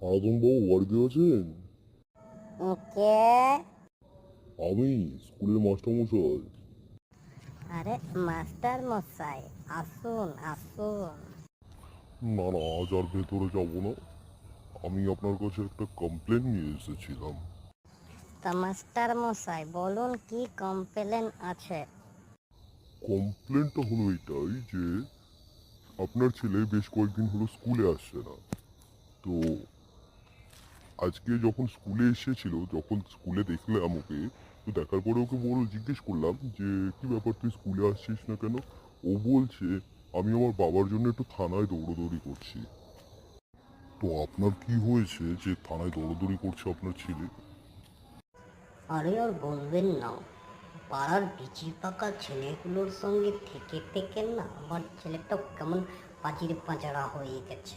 আরাধন বাবু বাড়িতে আছেন? কে? আমি স্কুলের মাস্টারমশাই। আরে মাস্টার মশাই, আসুন আসুন। না না, আজ আর ভেতরে যাব না। আমি আপনার কাছে একটা কমপ্লেন নিয়ে এসেছিলাম। তা মাস্টার মশাই বলুন, কি কমপ্লেন আছে? কমপ্লেনটা হলো এটাই যে আপনার ছেলে বেশ কয়েকদিন হলো স্কুলে আসছে না। তো আজকে যখন স্কুলে এসেছিল, যখন স্কুলে দেখলাম ওকে, তো দেখার পরে ওকে জিজ্ঞেস করলাম যে কি ব্যাপার, তুই স্কুলে আসছিস না কেন? ও বলছে আমি আমার বাবার জন্য একটু থানায় দৌড়দৌড়ি করছি। তো আপনার কি হয়েছে যে থানায় দৌড়দৌড়ি করছে আপনার ছেলে? আরে আর বলবেন না, পাড়ার বিচি পাকা ছেলেগুলোর সঙ্গে থেকে থেকে না আমার ছেলেটা কেমন পাজির পাঁচড়া হয়ে গেছে।